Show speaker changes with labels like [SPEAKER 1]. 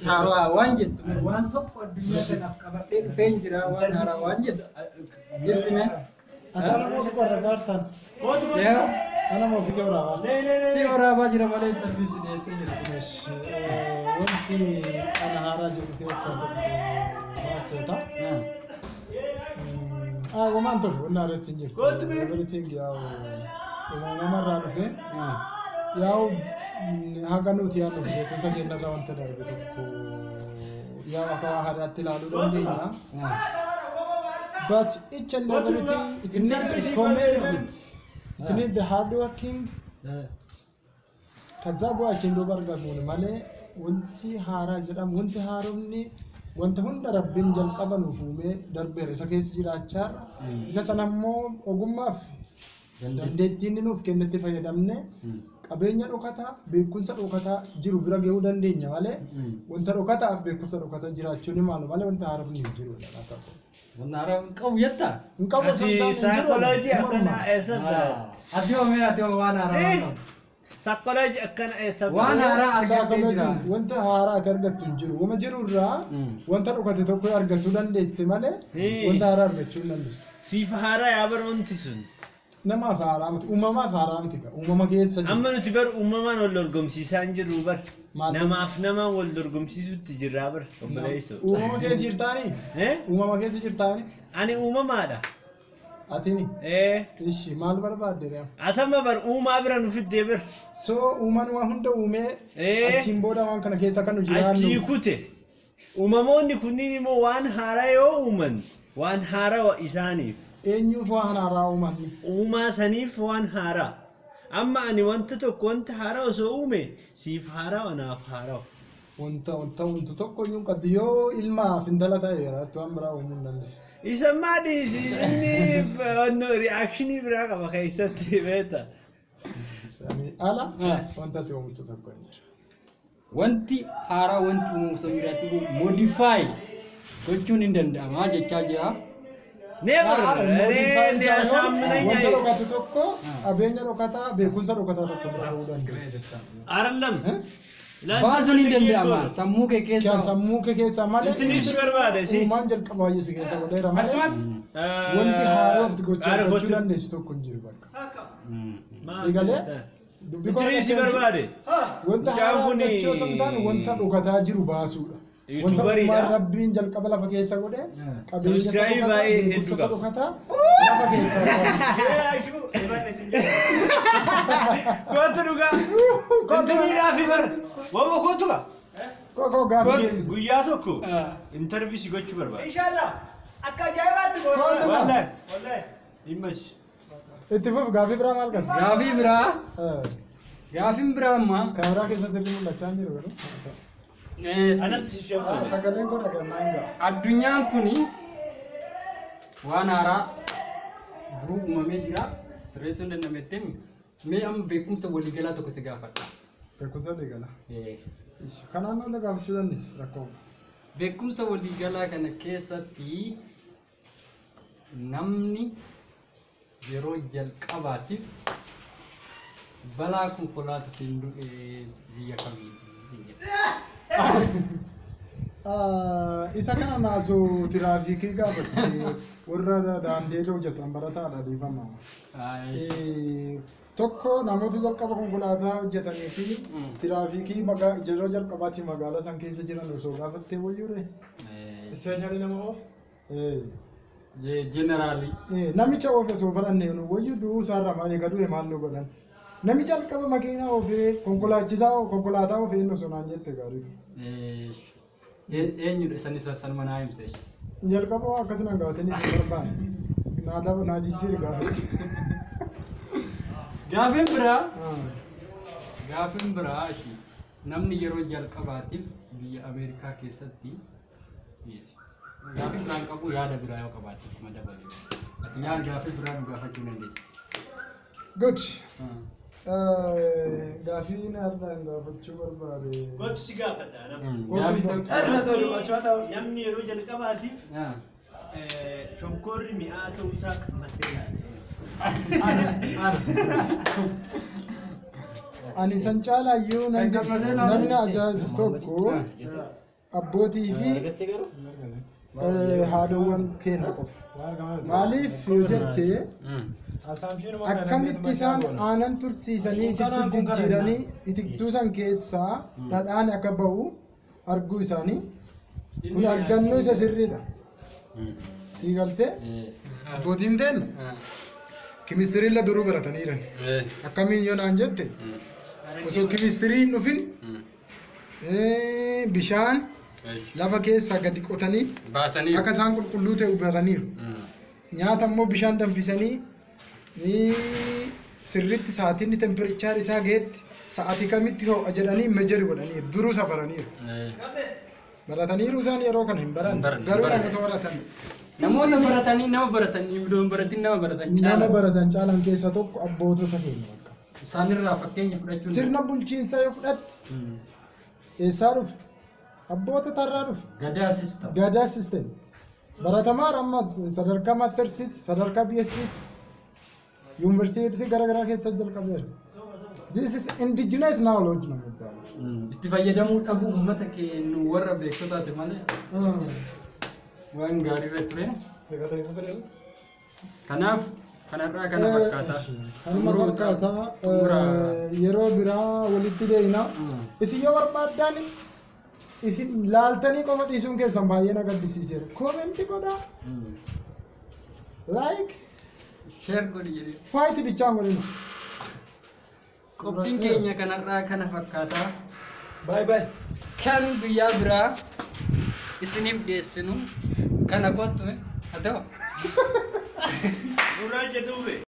[SPEAKER 1] Hara wanjid. Wan tokko addunyaa kanaaf qabadhee dhufee jira waan hara wanjid. Ibsime.
[SPEAKER 2] Atana mo fi qorra sartan. Ana mo fi waraabaa.
[SPEAKER 1] Si waraabaa jira malee tarbiibsi dhiyeessee jira.
[SPEAKER 2] Wanti ana haaraa jiru keessa baasota. Wamaan tolu wanna irratti hin jirtu. Everything uumamarraa dhufe. Yaa'u haga nuti yaadnu beekumsa keenyarraa wanta darbe tokko yaa'u akka haaraatti ilaaluu dandeenya. But each and everything it needs commitment. It needs the hard working. Kaza bu'aatiin doo bargaamuun malee wanti haaraa jedhamu wanti haaromni wanta hunda rabbiin jalqaba nuuf uume darbeera isa keessa jiraachaa isa sanammoo ogummaaf dandeettiin nuuf kennetti fayyadamne qabeenya dhokataa beekumsa dhokataa jiru bira ga'uu dandeenya malee wanta dhokataaf beekumsa dhokataa jiraachuun ni maalu malee wanta haaraan hin jiru dha.
[SPEAKER 1] Wanta haaraan qabu yetta.
[SPEAKER 2] Hin qabu
[SPEAKER 3] psychology akkana eessa
[SPEAKER 1] Addiyoomee waan haaraan.
[SPEAKER 3] Psychology akkana eessa
[SPEAKER 1] waan haaraa argatee jira.
[SPEAKER 2] Wanta haaraa argattu hin jiru. Wama jirurraa wanta dhokate tokko argachuu dandeesse malee wanta haaraa argachuu hin dandeessu.
[SPEAKER 3] Siif haaraa yaa baroomti sun.
[SPEAKER 2] Namaaf haaraa miti uumamaaf haaraa miti uumama keessa jiru.
[SPEAKER 3] Amma nuti bar uumamaan wal dorgomsiisaa hin jirru bar namaaf namaan wal dorgomsiisutti jirraa bar obboleessoo.
[SPEAKER 2] Uumama keessa jirtaanii? Uumama keessa jirtaanii?
[SPEAKER 3] Ani uumamaadha.
[SPEAKER 2] Atini? Ishi maal barbaadde reema?
[SPEAKER 3] Atama bar uumaa bira nu fiddee bir.
[SPEAKER 2] So uumaan waa hunda uumee achiin booda waan kana keessa kan nu jiraannu.
[SPEAKER 3] Achii kute. Uumamoonni kunniin immoo waan haaraa yoo uuman waan haaraa isaaniif.
[SPEAKER 2] Eenyuuf waan haaraa uumanni?
[SPEAKER 3] Uumaa saniif waan haaraa. Amma ani wanta tokko wanta haaraa osoo uume siif haaraa wanaaf haaraa.
[SPEAKER 2] Wanta tokko iyyuu qaddu yoo ilmaaf intala ta'eera waan biraa uumuu hin dandeessu.
[SPEAKER 3] Isa maadhiis inni reakshinii biraa qaba keessatti beekta.
[SPEAKER 2] Ala wanta ati uumtu tokko hin jiru.
[SPEAKER 1] Wanti haaraa wanti uumamu osoo jiraatu modify gochuun hin danda'ama jechaa jira.
[SPEAKER 3] Never.
[SPEAKER 2] Wanta dhokate tokko qabeenya dhokataa beekumsa dhokataa tokko bira ga'uu dandeessa.
[SPEAKER 3] Arallam.
[SPEAKER 1] Baasuun hin danda'ama. Sammuu kee keessa.
[SPEAKER 2] Sammuu kee keessa malee.
[SPEAKER 3] Ittiin si barbaade si.
[SPEAKER 2] Uumaan jalqabaa iyyuu si keessa godheera malee. Wanti haaraaf gochuu dandeessu tokko hin jiru bakka. Sigalee.
[SPEAKER 3] Ittiin si barbaade.
[SPEAKER 2] Wanta haaraa gochuu osoo hin taane wanta dhokataa jiru baasuudha. Wanta uumaan rabbiin jalqaba lafa keessa godhe qabeenya isa dhokataa lafa keessa.
[SPEAKER 3] Kootu dhugaa. Kootu miidhaa fi bar. Wama kootu gaa.
[SPEAKER 2] Koko gaafii.
[SPEAKER 3] Guyyaa tokko interview si gochuu barbaada.
[SPEAKER 4] Inshallah. Akka ajaa'ibaatti goota.
[SPEAKER 3] Wallahi. Image.
[SPEAKER 2] Itti fuuf gaafii biraa maal qabdi?
[SPEAKER 1] Gaafii biraa. Gaafiin biraa ammaa.
[SPEAKER 2] Kaameraa keessa sirrii mul'achaa hin jiru garuu.
[SPEAKER 3] Anas si sheefu.
[SPEAKER 2] Sagaleen kun dhaga'amaa hin ga'a.
[SPEAKER 1] Addunyaan kuni waan haaraa duruu uumamee jira. Sirreessuu hin danda'ametti mee amma beekumsa waliigalaa tokko si gaafadha.
[SPEAKER 2] Beekumsa waliigalaa. Kanaan maal gaafachuu dandeessu rakkoo?
[SPEAKER 1] Beekumsa waliigalaa kana keessatti namni yeroo jalqabaatiif balaa konkolaataan du'e biyya kamii?
[SPEAKER 2] Isa kana naasuu tiraafikii gaafate warra daandii hojjetan barataadha dhiifama. Tokko namoota jalqaba konkolaataa hojjetanii fi tiraafikii yeroo jalqabaatti magaalaa san keessa jiran osoo gaafattee wayyuure.
[SPEAKER 4] Ispeeshaalii nama oof.
[SPEAKER 1] Jeneraali.
[SPEAKER 2] Namicha oofe osoo barannee wayyuu du'uu isaarraa maal eega du'e maal nu godhan. Namicha jalqaba makiinaa oofee konkolaataa oofee inni osoo naan jette gaariitu.
[SPEAKER 1] Eenyudha isanis sanuma naa himse.
[SPEAKER 2] Jalqaba akkasuma gaafatan itti barbaanne. Naataaf naa jijjiiri gaafate.
[SPEAKER 1] Gaafiin biraa namni yeroo jalqabaatiif biyya Ameerikaa keessatti dhiyeesse. Gaafiin biraan qabu yaada biraa yoo qabaatte kuma dabalee. Ati yaada gaafii biraa nu gaafachuu dandeessa.
[SPEAKER 2] Good. Gaafii naardaan gaafachuu barbaade.
[SPEAKER 3] Gootu si gaafadha namni yeroo jalqabaatiif shonkoorri mi'aa ta'uu isaa kan
[SPEAKER 2] Ani san caalaayyuu namni ajaa'ibsu tokko abbootii fi haadhawwan keenya qofa. Maaliif yoo jette akkamitti isaan aanan tursiisanii itittuu jijjiiranii itittuu san keessaa dhadhaan akka bahu arguu isaanii kun argannoo isa sirriidha. Sii galtee abbootiin teenna kimistirii la duruu barataniiran akkamiin yoo naan jette osoo kimistirii hin dhufin bishaan lafa keessa gadi qotanii
[SPEAKER 1] baasanii
[SPEAKER 2] akka isaan qulqulluu ta'u baraniiru. Nyaata immoo bishaan danfisanii sirriitti sa'aatiin temperature isaa geetti sa'aatii kamitti ho'a jedhanii meejeri godhanii duruu safaraniiru. Barataniiru isaan yeroo kana hin baran garuu namoota baratan.
[SPEAKER 1] Namoonni baratanii nama baratanii iddoo baratin nama baratan
[SPEAKER 2] Nama baratan caalan keessa tokko abbootota keenya bakka.
[SPEAKER 1] isaanirraa fakkeenya fudhachuun
[SPEAKER 2] Sirna bulchiinsaa yoo fudhatte eessaa dhufe? Abbootota irraa dhufe.
[SPEAKER 1] gadaa sistam.
[SPEAKER 2] Gadaa system. Baratamaa ammas sadarkaa mastersiitti sadarkaa BSc yuunivarsiitii garaagaraa keessa jalqabeera. This is indigenous knowledge nama jedhama.
[SPEAKER 1] Itti fayyadamuu dhabuu uummata keenya warra beektotaati malee waan gaarii irra ture. Kanaaf kanarraa kana fakkaata.
[SPEAKER 2] Kanuma fakkaata yeroo biraa walitti deemna. Isin yoo barbaaddan isin laaltanii qofa dhiisuun keessan baay'ee na gaddisiiseera. Koomenti godhaa. Like.
[SPEAKER 1] Share godhi jedhee.
[SPEAKER 2] Faayiti bichaan godhina.
[SPEAKER 1] Qophiin keenya kanarraa kana fakkaata.
[SPEAKER 4] Bye bye.
[SPEAKER 1] Kan guyyaa biraa isiniif dhiyeessinu kana kottu haa ta'u.
[SPEAKER 3] Gurraacha duube.